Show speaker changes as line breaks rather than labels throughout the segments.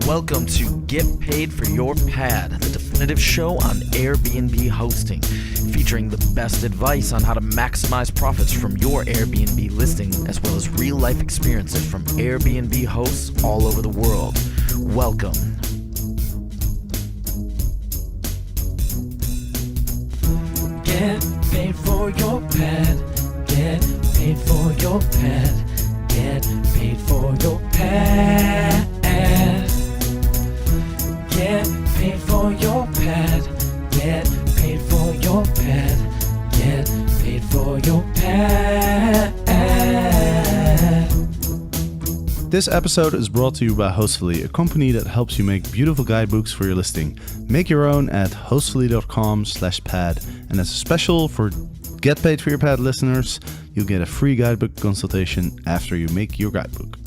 Welcome to Get Paid for Your Pad, the definitive show on Airbnb hosting, featuring the best advice on how to maximize profits from your Airbnb listing, as well as real-life experiences from Airbnb hosts all over the world. Welcome.
Get paid for your pad. Get paid for your pad. Get paid for your pad. Get paid for your pad. Get paid for your pad. Get paid for your pad.
This episode is brought to you by Hostfully, a company that helps you make beautiful guidebooks for your listing. Make your own at hostfully.com/pad. And as a special for Get Paid for Your Pad listeners, you'll get a free guidebook consultation after you make your guidebook.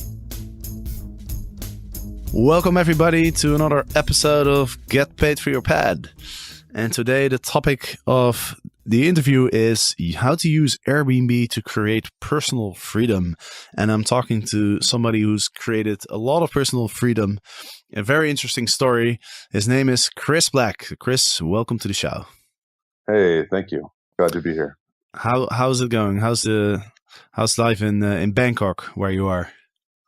Welcome everybody to another episode of Get Paid for Your Pad. And today the topic of the interview is how to use Airbnb to create personal freedom. And I'm talking to somebody who's created a lot of personal freedom. A very interesting story. His name is Chris Black. Chris, welcome to the show.
Hey, thank you. Glad to be here.
How's it going? How's life in Bangkok where you are?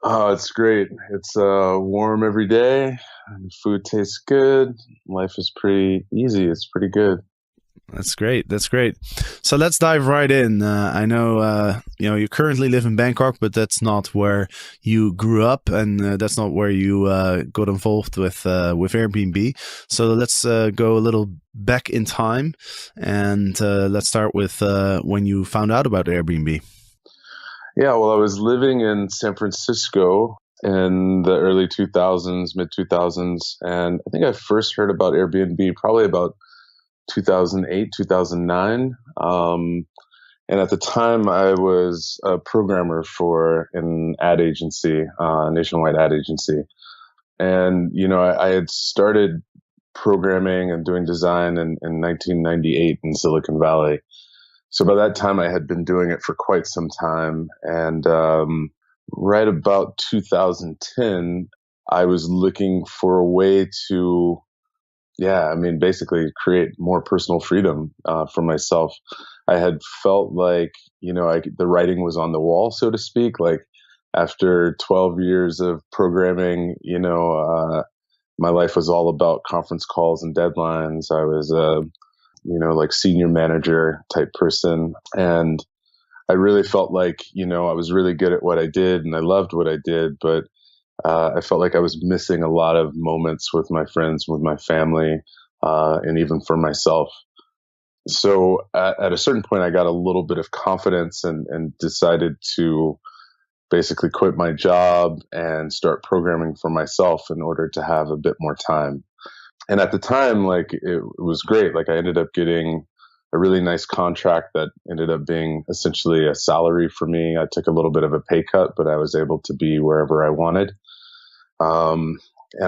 Oh, it's great. It's warm every day. Food tastes good. Life is pretty easy. It's pretty good.
That's great. So let's dive right in. I know, you currently live in Bangkok, but that's not where you grew up, and that's not where you got involved with Airbnb. So let's go a little back in time, and let's start with when you found out about Airbnb.
Yeah, well, I was living in San Francisco in the early 2000s, mid 2000s, and I think I first heard about Airbnb probably about 2008, 2009. And at the time, I was a programmer for an ad agency, a nationwide ad agency. And, I had started programming and doing design in 1998 in Silicon Valley. So by that time, I had been doing it for quite some time. And right about 2010, I was looking for a way to basically create more personal freedom for myself. I had felt like, the writing was on the wall, so to speak. Like after 12 years of programming, my life was all about conference calls and deadlines. I was like senior manager type person. And I really felt like, I was really good at what I did and I loved what I did, but I felt like I was missing a lot of moments with my friends, with my family, and even for myself. So at a certain point, I got a little bit of confidence and decided to basically quit my job and start programming for myself in order to have a bit more time. And at the time, it was great. Like I ended up getting a really nice contract that ended up being essentially a salary for me. I took a little bit of a pay cut, but I was able to be wherever I wanted. And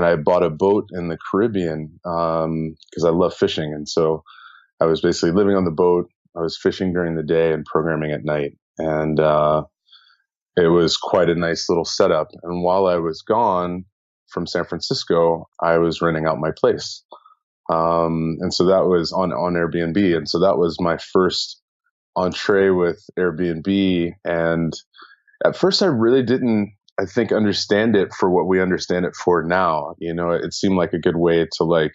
I bought a boat in the Caribbean because I love fishing. And so I was basically living on the boat. I was fishing during the day and programming at night. And it was quite a nice little setup. And while I was gone from San Francisco, I was renting out my place. And so that was on Airbnb. And so that was my first entree with Airbnb. And at first I really didn't, I think, understand it for what we understand it for now. It seemed like a good way to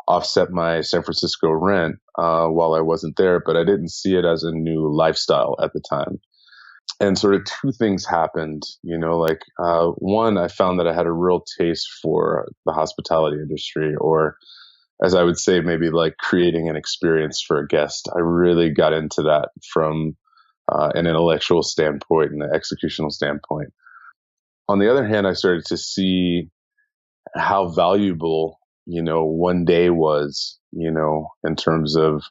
offset my San Francisco rent while I wasn't there, but I didn't see it as a new lifestyle at the time. And sort of two things happened, one, I found that I had a real taste for the hospitality industry, or as I would say, maybe creating an experience for a guest. I really got into that from an intellectual standpoint and an executional standpoint. On the other hand, I started to see how valuable, one day was, in terms of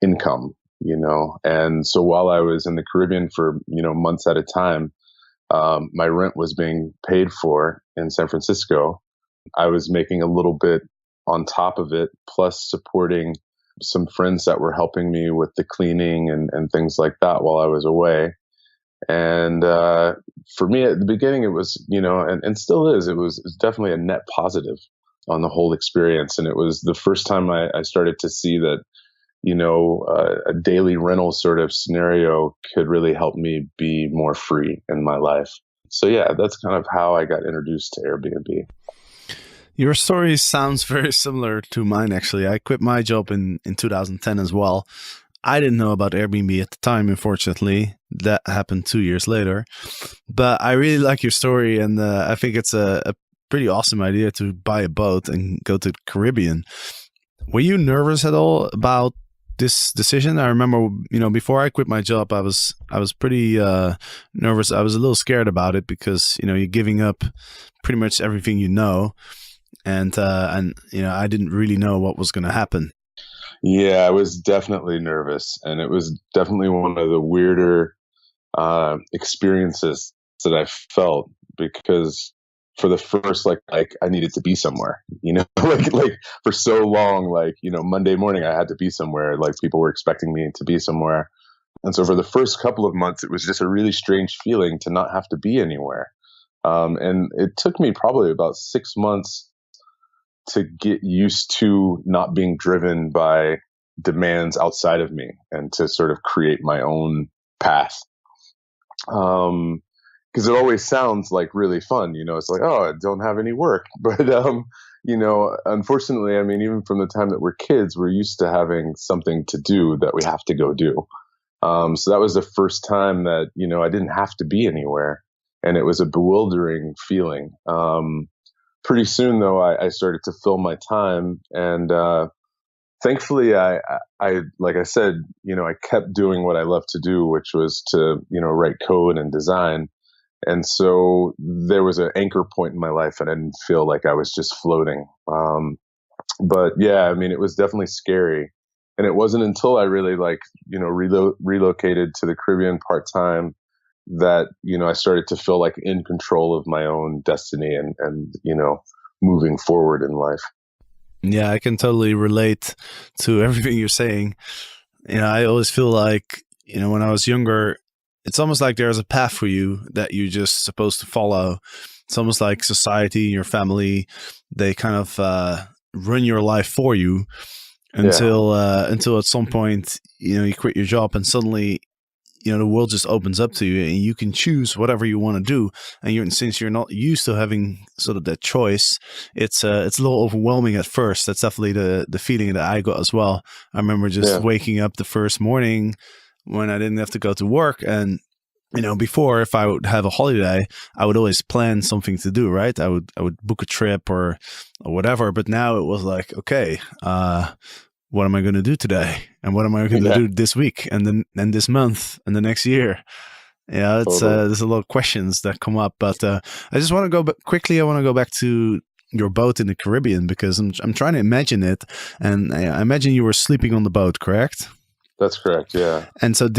income, and so while I was in the Caribbean for, months at a time, my rent was being paid for in San Francisco. I was making a little bit on top of it, plus supporting some friends that were helping me with the cleaning and things like that while I was away. And for me at the beginning, it was, and still is, it's definitely a net positive on the whole experience. And it was the first time I started to see that, a daily rental sort of scenario could really help me be more free in my life. So yeah, that's kind of how I got introduced to Airbnb.
Your story sounds very similar to mine, actually. I quit my job in 2010 as well. I didn't know about Airbnb at the time, unfortunately. That happened 2 years later. But I really like your story, and I think it's a pretty awesome idea to buy a boat and go to the Caribbean. Were you nervous at all about this decision? I remember, before I quit my job, I was pretty nervous. I was a little scared about it because, you're giving up pretty much everything you know. And I didn't really know what was going to happen.
Yeah, I was definitely nervous, and it was definitely one of the weirder experiences that I felt, because for the first, like I needed to be somewhere, like for so long, Monday morning I had to be somewhere, like people were expecting me to be somewhere. And so for the first couple of months, it was just a really strange feeling to not have to be anywhere. And it took me probably about 6 months to get used to not being driven by demands outside of me and to sort of create my own path. Because it always sounds like really fun, it's like, oh, I don't have any work. But, unfortunately, I mean, even from the time that we're kids, we're used to having something to do that we have to go do. So that was the first time that, I didn't have to be anywhere. And it was a bewildering feeling. Pretty soon, though, I started to fill my time, and thankfully, I like I said, I kept doing what I love to do, which was to write code and design, and so there was an anchor point in my life, and I didn't feel like I was just floating. But yeah, I mean, it was definitely scary, and it wasn't until I really relocated to the Caribbean part time that I started to feel like in control of my own destiny and moving forward in life.
Yeah, I can totally relate to everything you're saying. I always feel like when I was younger, it's almost like there's a path for you that you're just supposed to follow. It's almost like society, your family, they kind of run your life for you until at some point you quit your job and suddenly the world just opens up to you and you can choose whatever you want to do. And since you're not used to having sort of that choice, it's a little overwhelming at first. That's definitely the feeling that I got as well. I remember just waking up the first morning when I didn't have to go to work, and before, if I would have a holiday, I would always plan something to do, right? I would book a trip or whatever. But now it was like, okay, what am I going to do today? And what am I going to do this week and then this month and the next year? Yeah, it's there's a lot of questions that come up. But I just want to go quickly. I want to go back to your boat in the Caribbean, because I'm trying to imagine it. And I imagine you were sleeping on the boat, correct?
That's correct, yeah.
And so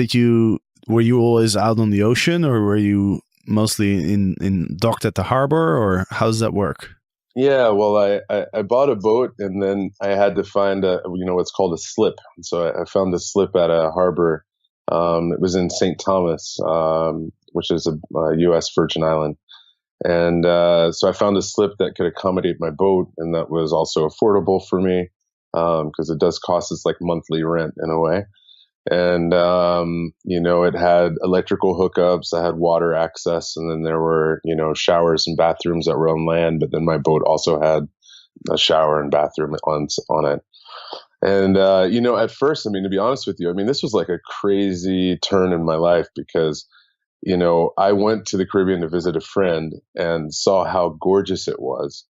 were you always out on the ocean, or were you mostly in docked at the harbor, or how does that work?
Yeah, well, I bought a boat, and then I had to find what's called a slip. So I found a slip at a harbor. It was in St. Thomas, which is a U.S. Virgin Island. And so I found a slip that could accommodate my boat, and that was also affordable for me, because it does cost us like monthly rent in a way. And, it had electrical hookups, I had water access, and then there were, showers and bathrooms that were on land, but then my boat also had a shower and bathroom on it. And, at first, I mean, to be honest with you, I mean, this was like a crazy turn in my life, because, I went to the Caribbean to visit a friend and saw how gorgeous it was.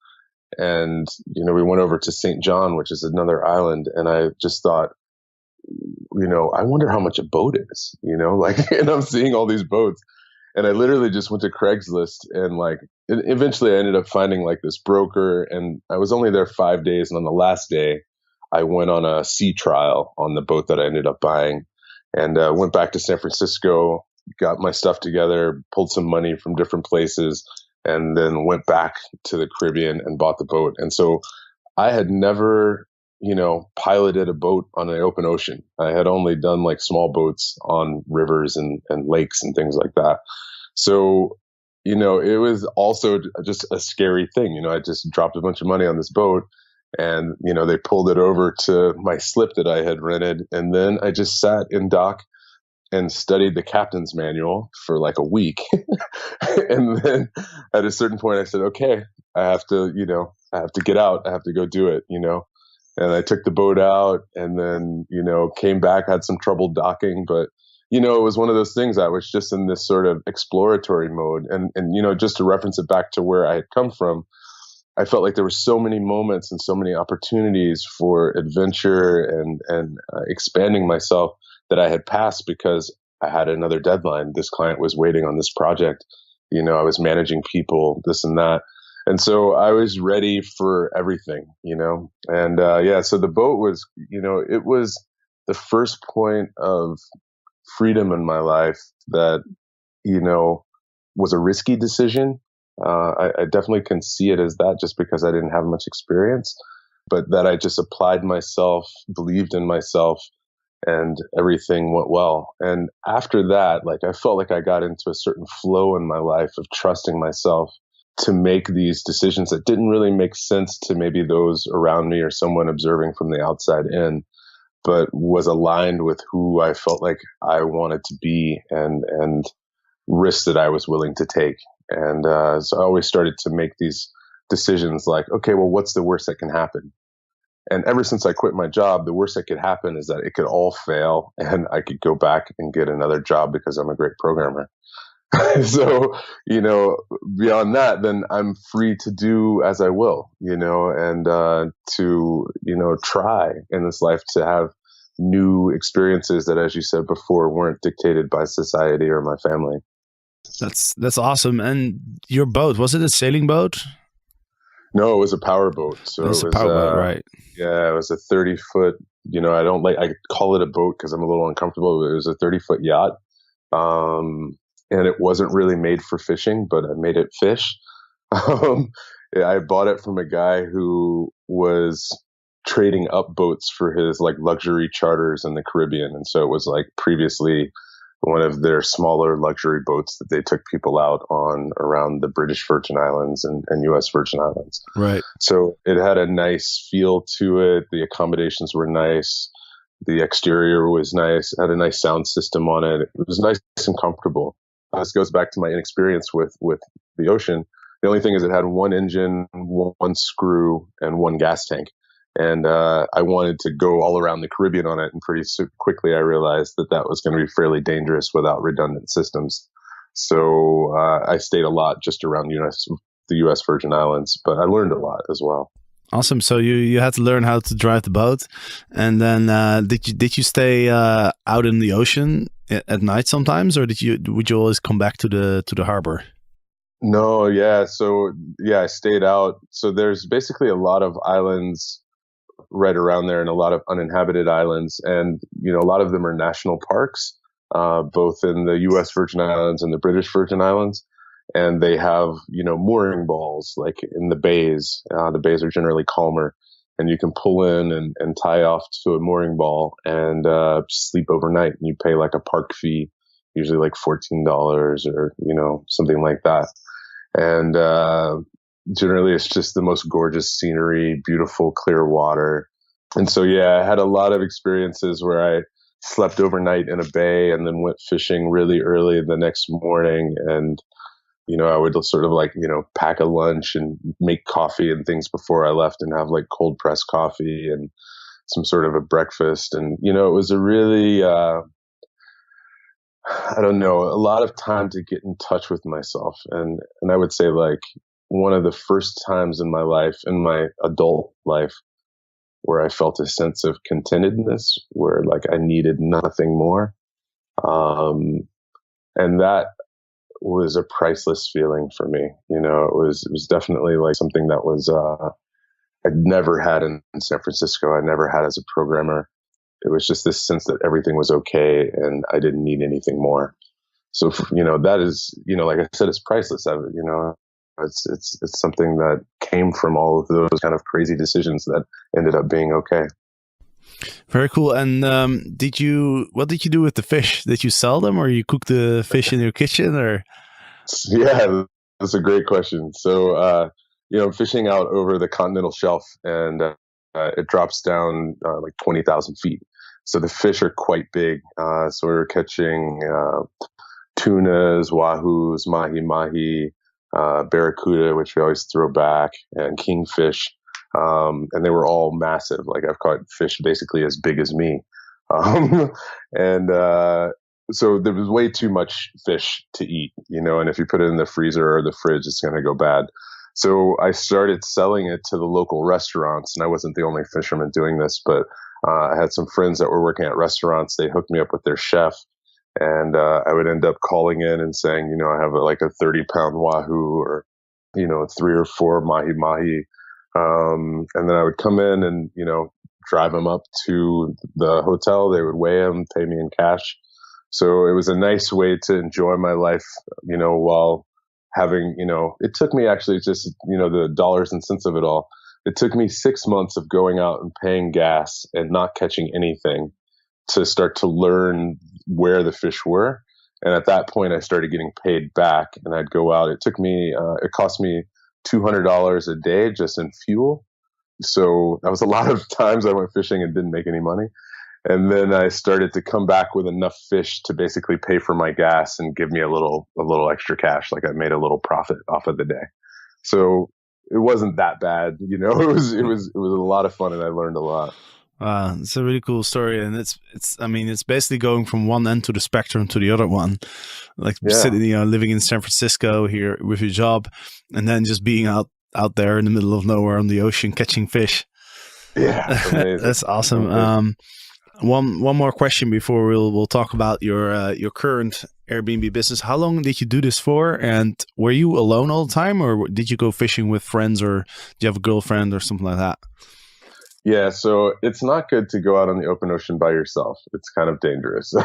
And, we went over to St. John, which is another island, and I just thought, I wonder how much a boat is, and I'm seeing all these boats, and I literally just went to Craigslist, and eventually I ended up finding this broker, and I was only there 5 days. And on the last day, I went on a sea trial on the boat that I ended up buying, and went back to San Francisco, got my stuff together, pulled some money from different places, and then went back to the Caribbean and bought the boat. And so I had never piloted a boat on an open ocean. I had only done like small boats on rivers and lakes and things like that. So, it was also just a scary thing. I just dropped a bunch of money on this boat, and, they pulled it over to my slip that I had rented. And then I just sat in dock and studied the captain's manual for like a week. And then at a certain point I said, okay, I have to get out. I have to go do it, and I took the boat out, and then, came back, had some trouble docking, but it was one of those things. I was just in this sort of exploratory mode. And just to reference it back to where I had come from, I felt like there were so many moments and so many opportunities for adventure and expanding myself that I had passed because I had another deadline. This client was waiting on this project. I was managing people, this and that. And so I was ready for everything, and so the boat was, it was the first point of freedom in my life that, was a risky decision. I definitely can see it as that, just because I didn't have much experience, but that I just applied myself, believed in myself, and everything went well. And after that, I felt like I got into a certain flow in my life of trusting myself to make these decisions that didn't really make sense to maybe those around me or someone observing from the outside in, but was aligned with who I felt like I wanted to be and risks that I was willing to take. And so I always started to make these decisions like, okay, well, what's the worst that can happen? And ever since I quit my job, the worst that could happen is that it could all fail and I could go back and get another job because I'm a great programmer. So, beyond that, then I'm free to do as I will, and to, try in this life to have new experiences that, as you said before, weren't dictated by society or my family.
That's awesome. And your boat, was it a sailing boat?
No, it was a power boat. So
it was a power boat, right?
Yeah, it was a 30-foot, I call it a boat because I'm a little uncomfortable. It was a 30-foot yacht. And it wasn't really made for fishing, but I made it fish. I bought it from a guy who was trading up boats for his luxury charters in the Caribbean. And so it was previously one of their smaller luxury boats that they took people out on around the British Virgin Islands and US Virgin Islands.
Right.
So it had a nice feel to it. The accommodations were nice. The exterior was nice. It had a nice sound system on it. It was nice and comfortable. This goes back to my inexperience with the ocean. The only thing is it had one engine, one screw, and one gas tank. And I wanted to go all around the Caribbean on it. And pretty quickly I realized that was going to be fairly dangerous without redundant systems. So I stayed a lot just around the US Virgin Islands, but I learned a lot as well.
Awesome. So you had to learn how to drive the boat, and then did you stay out in the ocean at night sometimes, or would you always come back to the harbor?
No, yeah. So I stayed out. So there's basically a lot of islands right around there, and a lot of uninhabited islands, and a lot of them are national parks, both in the U.S. Virgin Islands and the British Virgin Islands. And they have, mooring balls like in the bays. The bays are generally calmer, and you can pull in and tie off to a mooring ball and sleep overnight. And you pay a park fee, usually $14 or, something like that. And generally it's just the most gorgeous scenery, beautiful, clear water. And so, I had a lot of experiences where I slept overnight in a bay and then went fishing really early the next morning. And I would sort of pack a lunch and make coffee and things before I left, and have cold pressed coffee and some sort of a breakfast. And, it was a really, I don't know, a lot of time to get in touch with myself. And I would say one of the first times in my life, in my adult life, where I felt a sense of contentedness, where I needed nothing more. And that was a priceless feeling for me. It was definitely something that was, I'd never had in San Francisco. I never had as a programmer. It was just this sense that everything was okay and I didn't need anything more. So, that is, like I said, it's priceless. it's something that came from all of those kind of crazy decisions that ended up being okay.
Very cool. And what did you do with the fish? Did you sell them, or you cook the fish in your kitchen, or?
Yeah, that's a great question. So, I'm fishing out over the continental shelf, and it drops down like 20,000 feet. So the fish are quite big. So we were catching tunas, wahoos, mahi-mahi, barracuda, which we always throw back, and kingfish. And they were all massive. Like, I've caught fish basically as big as me. And so there was way too much fish to eat, and if you put it in the freezer or the fridge, it's going to go bad. So I started selling it to the local restaurants, and I wasn't the only fisherman doing this, but I had some friends that were working at restaurants. They hooked me up with their chef, and I would end up calling in and saying, I have like a 30-pound wahoo, or, 3 or 4 mahi-mahi. And then I would come in and, drive them up to the hotel. They would weigh them, pay me in cash. So it was a nice way to enjoy my life, while having, it took me actually just, the dollars and cents of it all. It took me 6 months of going out and paying gas and not catching anything to start to learn where the fish were. And at that point, I started getting paid back, and I'd go out. It cost me $200 a day just in fuel. So that was a lot of times I went fishing and didn't make any money. And then I started to come back with enough fish to basically pay for my gas and give me a little extra cash. Like, I made a little profit off of the day. So it wasn't that bad, It was a lot of fun, and I learned a lot.
It's a really cool story, and it's basically going from one end to the spectrum to the other one, like sitting, living in San Francisco here with your job, and then just being out there in the middle of nowhere on the ocean catching fish.
Yeah,
that's awesome. One more question before we'll talk about your current Airbnb business. How long did you do this for? And were you alone all the time, or did you go fishing with friends, or do you have a girlfriend or something like that?
Yeah, so it's not good to go out on the open ocean by yourself. It's kind of dangerous. And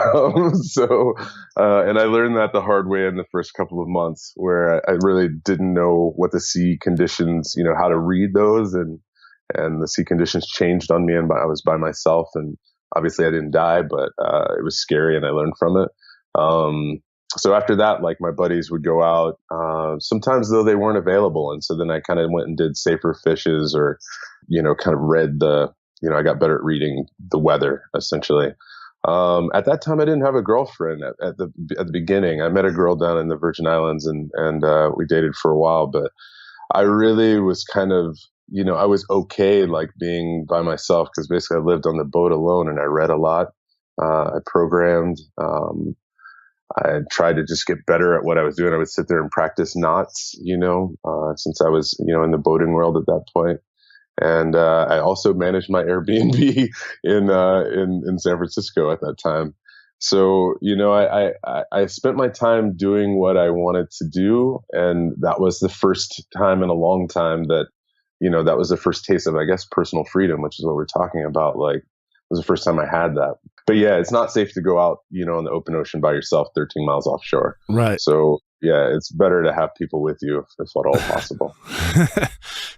I learned that the hard way in the first couple of months, where I really didn't know what the sea conditions, how to read those, and the sea conditions changed on me, and I was by myself, and obviously I didn't die, but it was scary, and I learned from it. So after that, like, my buddies would go out, sometimes though they weren't available. And so then I kind of went and did safer fishes, or, kind of read I got better at reading the weather, essentially. At that time, I didn't have a girlfriend at the beginning. I met a girl down in the Virgin Islands, and we dated for a while, but I really was kind of, I was okay, like, being by myself, because basically I lived on the boat alone, and I read a lot. I programmed. I tried to just get better at what I was doing. I would sit there and practice knots, since I was, in the boating world at that point. And I also managed my Airbnb in San Francisco at that time. So, I spent my time doing what I wanted to do. And that was the first time in a long time that, that was the first taste of, I guess, personal freedom, which is what we're talking about. Like, it was the first time I had that. But yeah, it's not safe to go out, on the open ocean by yourself, 13 miles offshore.
Right.
So yeah, it's better to have people with you if at all possible.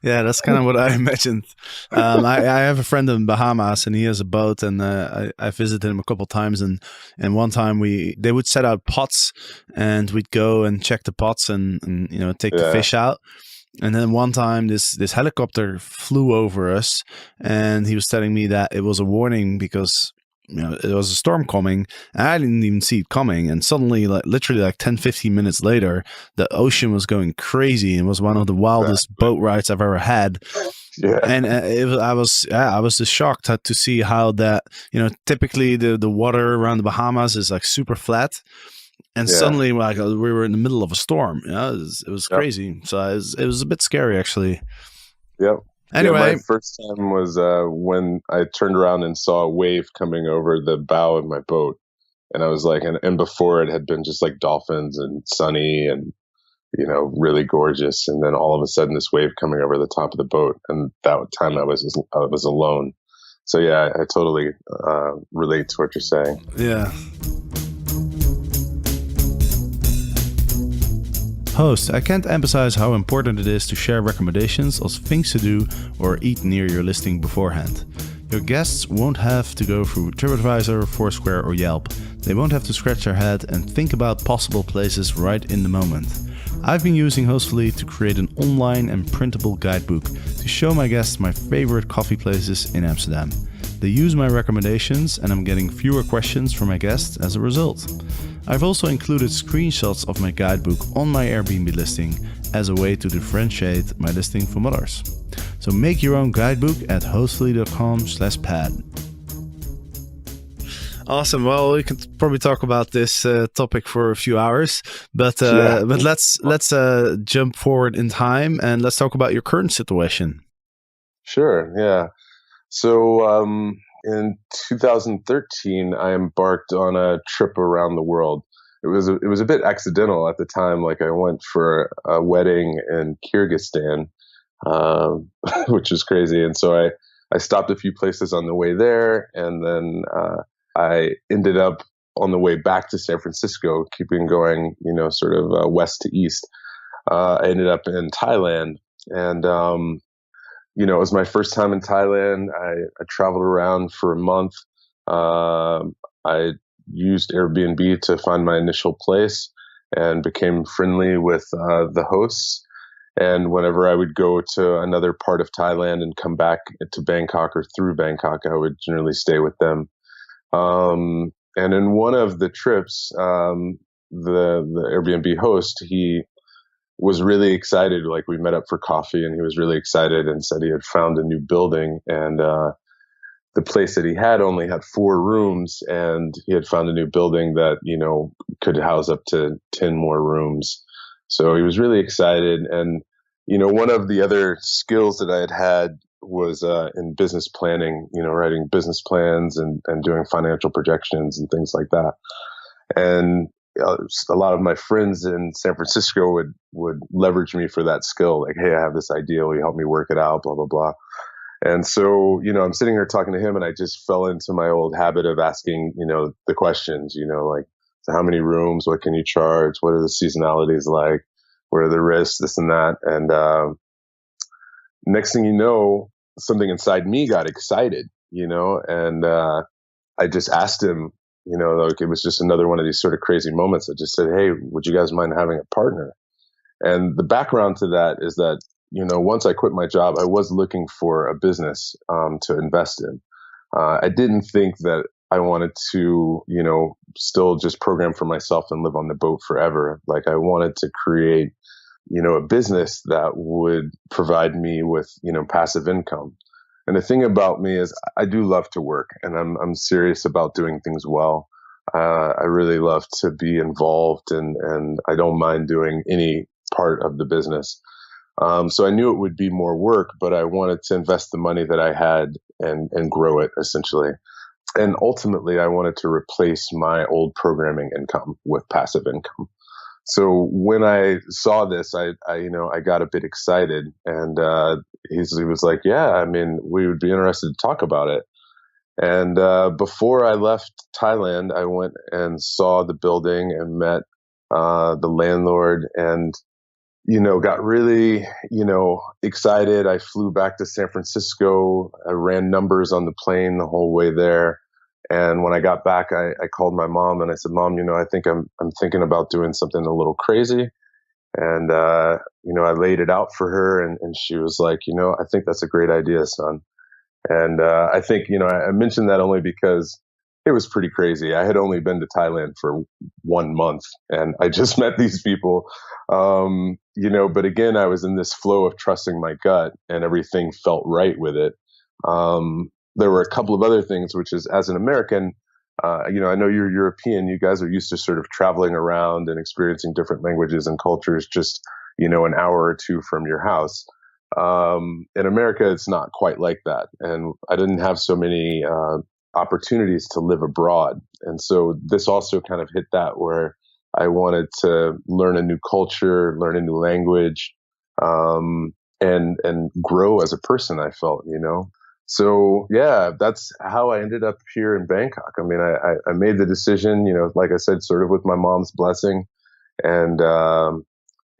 Yeah, that's kind of what I imagined. I have a friend in Bahamas, and he has a boat, and I visited him a couple of times, and one time they would set out pots, and we'd go and check the pots and take the fish out. And then one time this helicopter flew over us, and he was telling me that it was a warning because it was a storm coming, and I didn't even see it coming. And suddenly, literally 10, 15 minutes later, the ocean was going crazy. It was one of the wildest boat rides I've ever had. Yeah. And I was just shocked to see how that, typically the water around the Bahamas is like super flat. And suddenly, we were in the middle of a storm. It was crazy. So it was a bit scary, actually.
Yep.
Anyway,
my first time was when I turned around and saw a wave coming over the bow of my boat, and I was like, and before it had been just like dolphins and sunny and really gorgeous, and then all of a sudden this wave coming over the top of the boat, and that time I was alone. So yeah, I totally relate to what you're saying.
Yeah. host, I can't emphasize how important it is to share recommendations of things to do or eat near your listing beforehand. Your guests won't have to go through TripAdvisor, Foursquare or Yelp. They won't have to scratch their head and think about possible places right in the moment. I've been using Hostfully to create an online and printable guidebook to show my guests my favorite coffee places in Amsterdam. They use my recommendations and I'm getting fewer questions from my guests as a result. I've also included screenshots of my guidebook on my Airbnb listing as a way to differentiate my listing from others. So make your own guidebook at hostfully.com/pad. Awesome. Well, we can probably talk about this topic for a few hours, but let's jump forward in time and let's talk about your current situation.
Sure. Yeah. So in 2013, I embarked on a trip around the world. It was a bit accidental at the time. Like I went for a wedding in Kyrgyzstan, which is crazy. And so I stopped a few places on the way there, and then I ended up on the way back to San Francisco, keeping going, sort of west to east. I ended up in Thailand, and it was my first time in Thailand. I traveled around for a month. I used Airbnb to find my initial place and became friendly with the hosts. And whenever I would go to another part of Thailand and come back to Bangkok or through Bangkok, I would generally stay with them. And in one of the trips, the Airbnb host, he was really excited. Like we met up for coffee and he was really excited and said he had found a new building, and the place that he had only had 4 rooms, and he had found a new building that, could house up to 10 more rooms. So he was really excited. And, one of the other skills that I had was in business planning, writing business plans and doing financial projections and things like that. And a lot of my friends in San Francisco would leverage me for that skill. Like, hey, I have this idea. Will you help me work it out? Blah, blah, blah. And so, I'm sitting here talking to him, and I just fell into my old habit of asking, the questions, like, so how many rooms? What can you charge? What are the seasonalities like? What are the risks? This and that. And next thing you know, something inside me got excited, and I just asked him, like it was just another one of these sort of crazy moments. I just said, hey, would you guys mind having a partner? And the background to that is that, once I quit my job, I was looking for a business to invest in. I didn't think that I wanted to, still just program for myself and live on the boat forever. Like I wanted to create, a business that would provide me with, passive income. And the thing about me is I do love to work, and I'm serious about doing things well. I really love to be involved, and I don't mind doing any part of the business. So I knew it would be more work, but I wanted to invest the money that I had and grow it essentially. And ultimately I wanted to replace my old programming income with passive income. So when I saw this, I got a bit excited, and he was like, yeah, I mean, we would be interested to talk about it. And before I left Thailand, I went and saw the building and met the landlord, and got really, excited. I flew back to San Francisco. I ran numbers on the plane the whole way there. And when I got back, I called my mom and I said, Mom, I think I'm thinking about doing something a little crazy. And, I laid it out for her, and she was like, I think that's a great idea, son. And I think, I mentioned that only because it was pretty crazy. I had only been to Thailand for 1 month, and I just met these people, but again, I was in this flow of trusting my gut, and everything felt right with it. There were a couple of other things, which is, as an American, I know you're European. You guys are used to sort of traveling around and experiencing different languages and cultures just, an hour or 2 from your house. In America, it's not quite like that. And I didn't have so many opportunities to live abroad. And so this also kind of hit that, where I wanted to learn a new culture, learn a new language, and grow as a person, I felt, So yeah, that's how I ended up here in Bangkok. I mean, I made the decision, like I said, sort of with my mom's blessing, and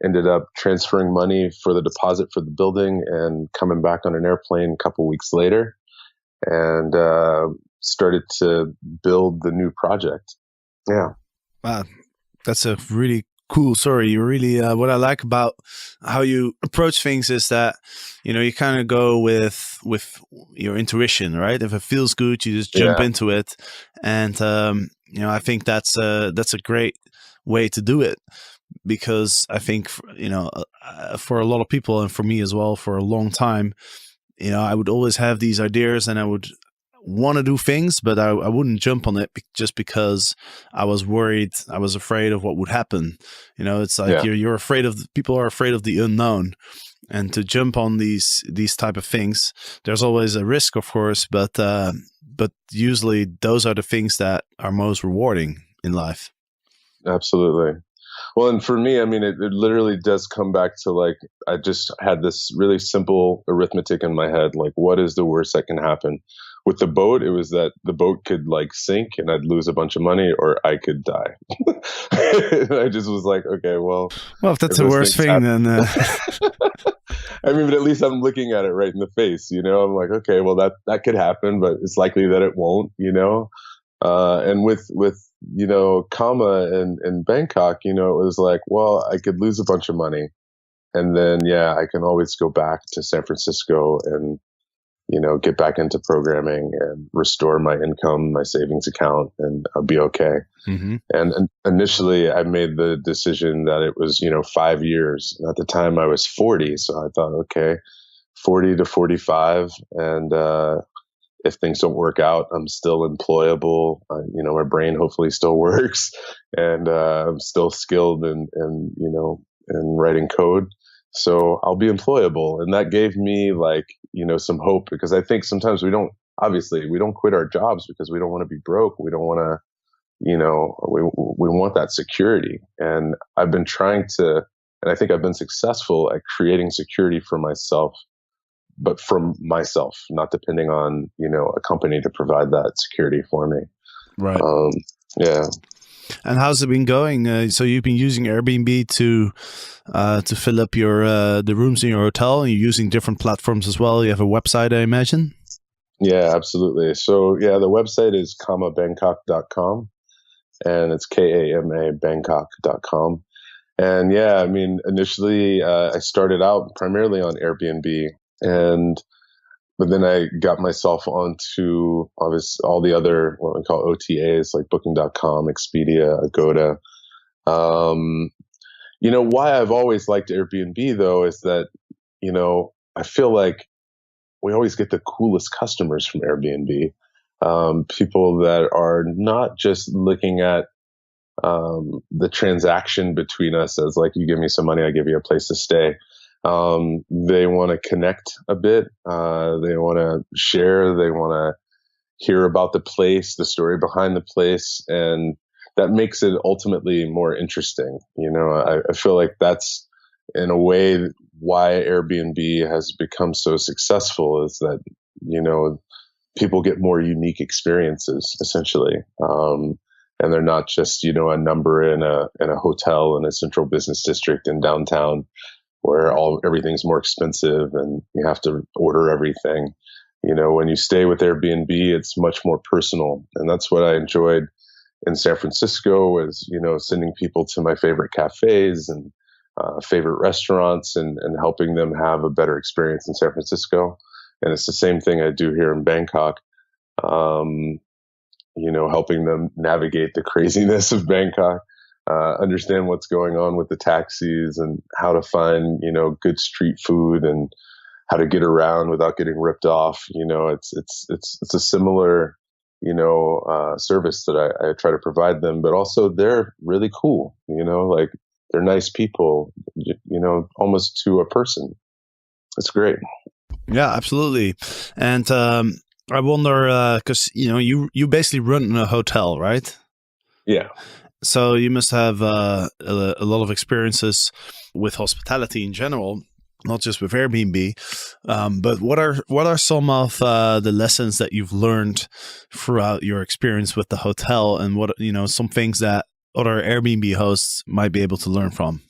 ended up transferring money for the deposit for the building and coming back on an airplane a couple weeks later, and started to build the new project. Yeah.
Wow, that's a really cool story. You really, what I like about how you approach things is that, you kind of go with your intuition, right? If it feels good, you just jump into it. And, I think that's a great way to do it, because I think, for a lot of people, and for me as well, for a long time, I would always have these ideas and I would want to do things, but I wouldn't jump on it just because I was worried. I was afraid of what would happen. It's like you're afraid of, people are afraid of the unknown, and to jump on these type of things, there's always a risk, of course, but usually those are the things that are most rewarding in life.
Absolutely. Well, and for me, I mean, it literally does come back to, like, I just had this really simple arithmetic in my head. Like, what is the worst that can happen? With the boat, it was that the boat could, like, sink and I'd lose a bunch of money, or I could die. And I just was like, okay, well,
if that's the worst thing, then
I mean, but at least I'm looking at it right in the face, I'm like, okay, well, that could happen, but it's likely that it won't, and with Kama and Bangkok, it was like, well, I could lose a bunch of money, and then I can always go back to San Francisco and get back into programming and restore my income, my savings account, and I'll be okay.
Mm-hmm.
And initially I made the decision that it was 5 years. And at the time I was 40, so I thought, okay, 40 to 45, and if things don't work out, I'm still employable. My brain hopefully still works, and I'm still skilled in writing code. So I'll be employable. And that gave me, like, some hope, because I think sometimes we don't quit our jobs because we don't want to be broke. We don't want to, we want that security. And I've been trying to, and I think I've been successful at creating security for myself, but from myself, not depending on, a company to provide that security for me.
Right.
Yeah.
And how's it been going? So you've been using Airbnb to fill up your the rooms in your hotel, and you're using different platforms as well. You have a website, I imagine?
Yeah, absolutely. So the website is kamabangkok.com, and it's KAMA Bangkok.com. And I mean, initially I started out primarily on Airbnb, but then I got myself onto all the other, what we call OTAs, like Booking.com, Expedia, Agoda. Why I've always liked Airbnb, though, is that, I feel like we always get the coolest customers from Airbnb. People that are not just looking at the transaction between us as, like, you give me some money, I give you a place to stay. They want to connect a bit. They want to share. They want to hear about the place, the story behind the place, and that makes it ultimately more interesting. I feel like that's, in a way, why Airbnb has become so successful, is that, people get more unique experiences, essentially. And they're not just, a number in a hotel in a central business district in downtown, where everything's more expensive and you have to order everything. When you stay with Airbnb, it's much more personal. And that's what I enjoyed in San Francisco, is, sending people to my favorite cafes and favorite restaurants, and helping them have a better experience in San Francisco. And it's the same thing I do here in Bangkok. Helping them navigate the craziness of Bangkok, understand what's going on with the taxis, and how to find, good street food, and how to get around without getting ripped off. It's a similar, service that I try to provide them, but also they're really cool, like, they're nice people, almost to a person. It's great.
Yeah, absolutely. And I wonder, because you basically run a hotel, right?
Yeah.
So you must have a lot of experiences with hospitality in general, not just with Airbnb. But what are some of the lessons that you've learned throughout your experience with the hotel, and what some things that other Airbnb hosts might be able to learn from?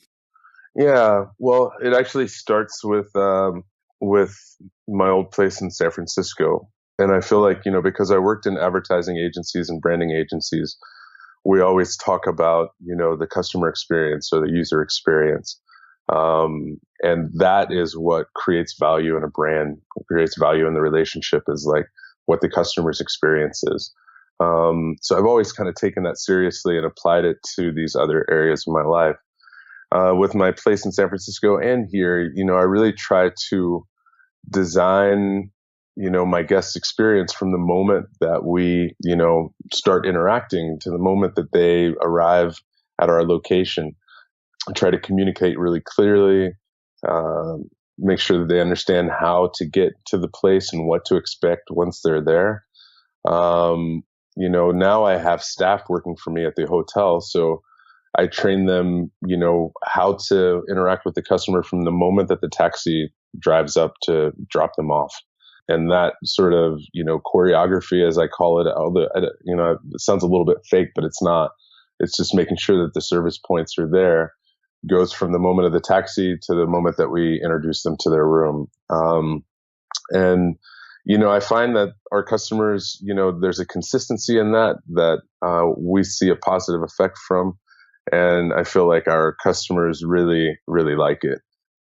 Yeah, well, it actually starts with my old place in San Francisco, and I feel like because I worked in advertising agencies and branding agencies, we always talk about the customer experience or the user experience, and that is what creates value in a brand, creates value in the relationship is like what the customer's experience is. So I've always kind of taken that seriously and applied it to these other areas of my life. With my place in San Francisco and here, I really try to design, my guest experience from the moment that we, start interacting to the moment that they arrive at our location. I try to communicate really clearly, uh, make sure that they understand how to get to the place and what to expect once they're there. Now I have staff working for me at the hotel, so I train them, how to interact with the customer from the moment that the taxi drives up to drop them off. And that sort of, choreography, as I call it, although, it sounds a little bit fake, but it's not. It's just making sure that the service points are there, goes from the moment of the taxi to the moment that we introduce them to their room. And I find that our customers, there's a consistency in that we see a positive effect from. And I feel like our customers really, really like it.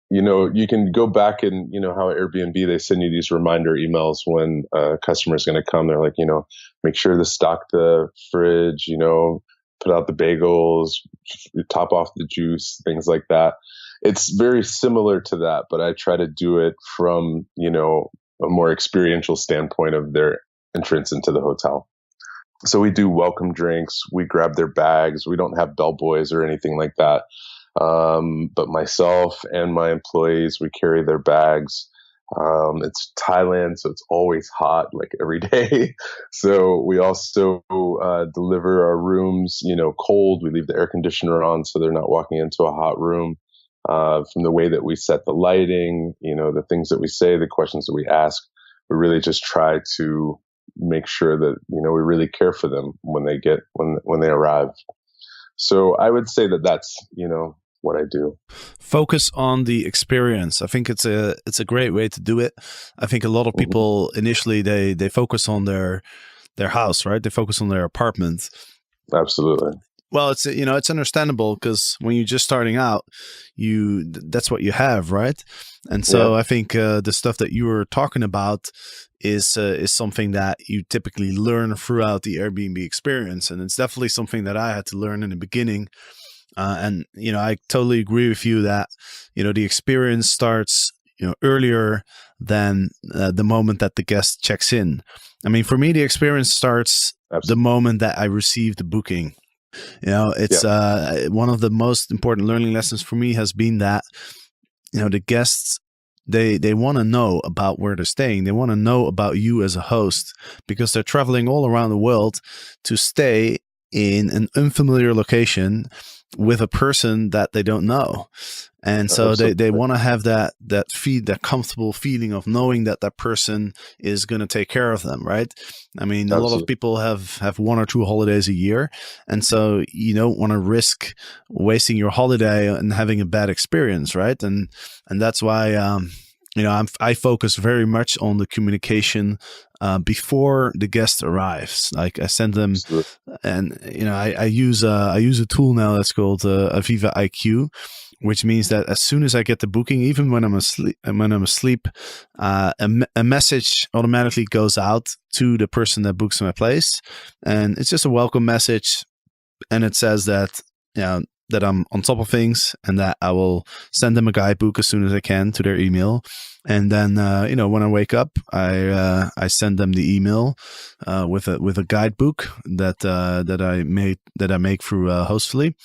You can go back and, how Airbnb, they send you these reminder emails when a customer is going to come. They're like, make sure to stock the fridge, put out the bagels, top off the juice, things like that. It's very similar to that, but I try to do it from, a more experiential standpoint of their entrance into the hotel. So we do welcome drinks. We grab their bags. We don't have bellboys or anything like that. But myself and my employees, we carry their bags. It's Thailand, so it's always hot, like every day. So we also deliver our rooms, cold. We leave the air conditioner on so they're not walking into a hot room. From the way that we set the lighting, the things that we say, the questions that we ask, we really just try to make sure that we really care for them when they arrive. So I would say that that's what I do.
Focus on the experience. I think it's a great way to do it. I think a lot of people initially they focus on their house, right? They focus on their apartment.
Absolutely.
Well, it's understandable because when you're just starting out, that's what you have, right? And so I think the stuff that you were talking about is something that you typically learn throughout the Airbnb experience, and it's definitely something that I had to learn in the beginning. And I totally agree with you that the experience starts earlier than the moment that the guest checks in. I mean, for me, the experience starts the moment that I receive the booking. It's one of the most important learning lessons for me has been that, the guests, they want to know about where they're staying. They want to know about you as a host because they're traveling all around the world to stay in an unfamiliar location with a person that they don't know. And so they want to have that comfortable feeling of knowing that person is going to take care of them, right? I mean, a lot of people have 1 or 2 holidays a year. And so you don't want to risk wasting your holiday and having a bad experience, right? And that's why, I focus very much on the communication before the guest arrives. Like I send them, and I use a tool now that's called Aviva IQ, which means that as soon as I get the booking, even when I'm asleep, a message automatically goes out to the person that books my place, and it's just a welcome message, and it says that that I'm on top of things and that I will send them a guidebook as soon as I can to their email. And then, when I wake up, I send them the email with a guidebook that I make through Hostfully.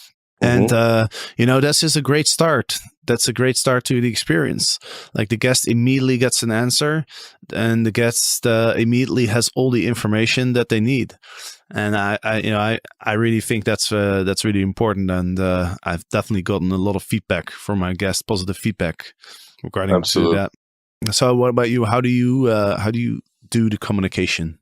And, that's just a great start. That's a great start to the experience. Like the guest immediately gets an answer and the guest immediately has all the information that they need. And I really think that's really important. And I've definitely gotten a lot of feedback from my guests, positive feedback regarding to that. So what about you? How do you do the communication?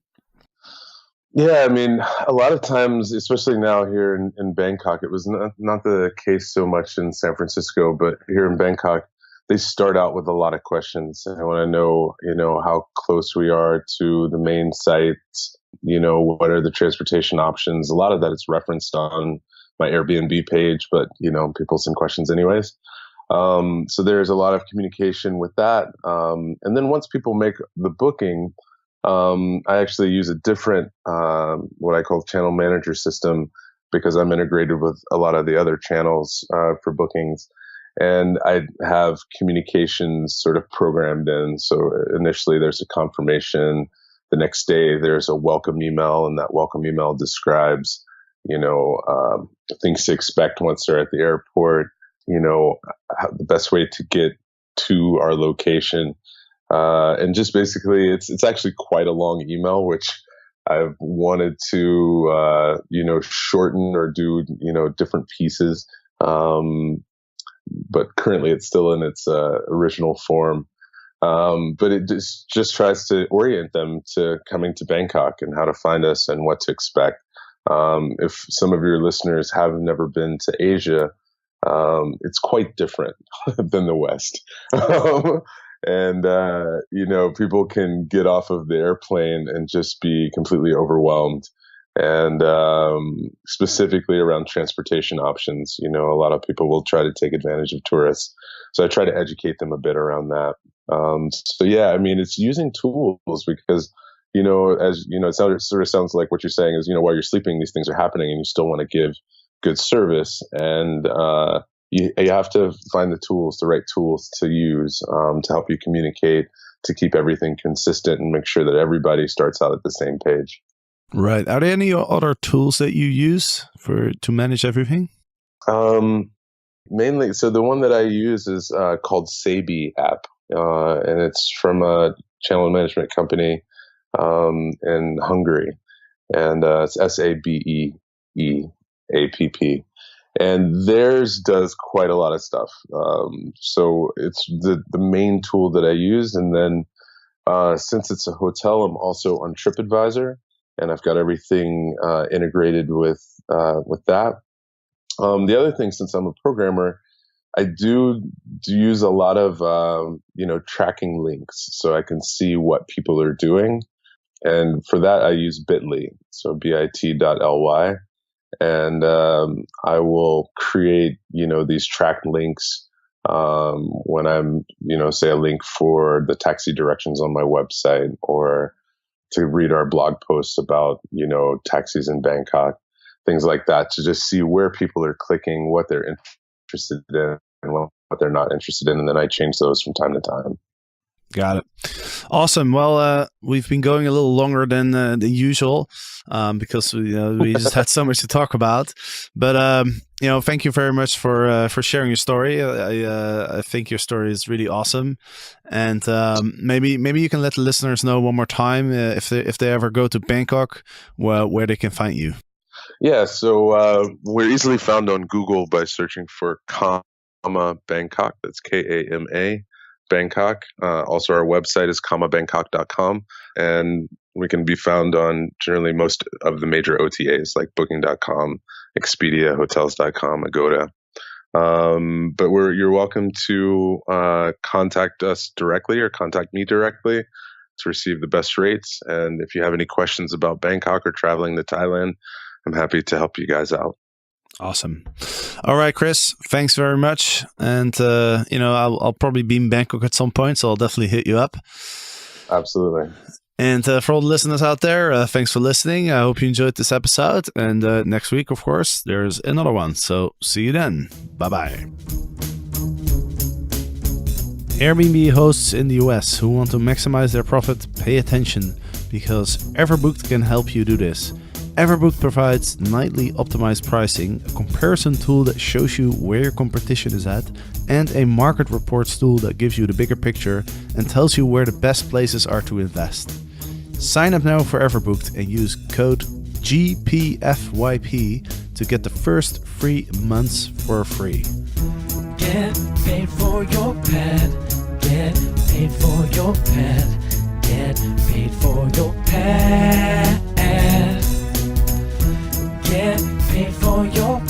Yeah, I mean, a lot of times, especially now here in Bangkok, it was not the case so much in San Francisco, but here in Bangkok, they start out with a lot of questions. I want to know, how close we are to the main sites, what are the transportation options? A lot of that is referenced on my Airbnb page, but, people send questions anyways. So there's a lot of communication with that. And then once people make the booking, I actually use a different, what I call channel manager system because I'm integrated with a lot of the other channels for bookings. And I have communications sort of programmed in. So initially there's a confirmation. The next day there's a welcome email, and that welcome email describes, things to expect once they're at the airport, the best way to get to our location. And just basically, it's actually quite a long email, which I've wanted to, shorten or do, different pieces. But currently it's still in its original form. But it just tries to orient them to coming to Bangkok and how to find us and what to expect. If some of your listeners have never been to Asia, it's quite different than the West. And, people can get off of the airplane and just be completely overwhelmed. And specifically around transportation options, a lot of people will try to take advantage of tourists. So I try to educate them a bit around that. So yeah, I mean, it's using tools because, as it sort of sounds like what you're saying is, while you're sleeping, these things are happening and you still want to give good service. And you have to find the right tools to use to help you communicate, to keep everything consistent and make sure that everybody starts out at the same page.
Right. Are there any other tools that you use to manage everything?
Mainly, so the one that I use is called Sabi app, and it's from a channel management company in Hungary, and it's SABEEAPP. And theirs does quite a lot of stuff. So it's the main tool that I use. And then since it's a hotel, I'm also on TripAdvisor, and I've got everything integrated with that. The other thing, since I'm a programmer, I do use a lot of tracking links so I can see what people are doing. And for that, I use Bitly, so bit.ly. And I will create, these tracked links when I'm, say a link for the taxi directions on my website, or to read our blog posts about, taxis in Bangkok, things like that, to just see where people are clicking, what they're interested in, and what they're not interested in. And then I change those from time to time.
Got it. Awesome. Well, we've been going a little longer than the usual because we just had so much to talk about. But thank you very much for sharing your story. I think your story is really awesome. And maybe you can let the listeners know one more time if they ever go to Bangkok, where they can find you.
Yeah. So we're easily found on Google by searching for Kama Bangkok. That's KAMA. Bangkok. Also, our website is kamabangkok.com, and we can be found on generally most of the major OTAs like Booking.com, Expedia, Hotels.com, Agoda. But you're welcome to contact us directly or contact me directly to receive the best rates. And if you have any questions about Bangkok or traveling to Thailand, I'm happy to help you guys out.
Awesome. All right, Chris, thanks very much. And, I'll probably be in Bangkok at some point, so I'll definitely hit you up.
Absolutely.
And for all the listeners out there, thanks for listening. I hope you enjoyed this episode. And next week, of course, there's another one. So see you then. Bye-bye. Airbnb hosts in the US who want to maximize their profit, pay attention, because Everbooked can help you do this. Everbooked provides nightly optimized pricing, a comparison tool that shows you where your competition is at, and a market reports tool that gives you the bigger picture and tells you where the best places are to invest. Sign up now for Everbooked and use code GPFYP to get the first 3 months for free.
Get paid for your pad. Get paid for your pad. Get paid for your pad. pad. Get paid for your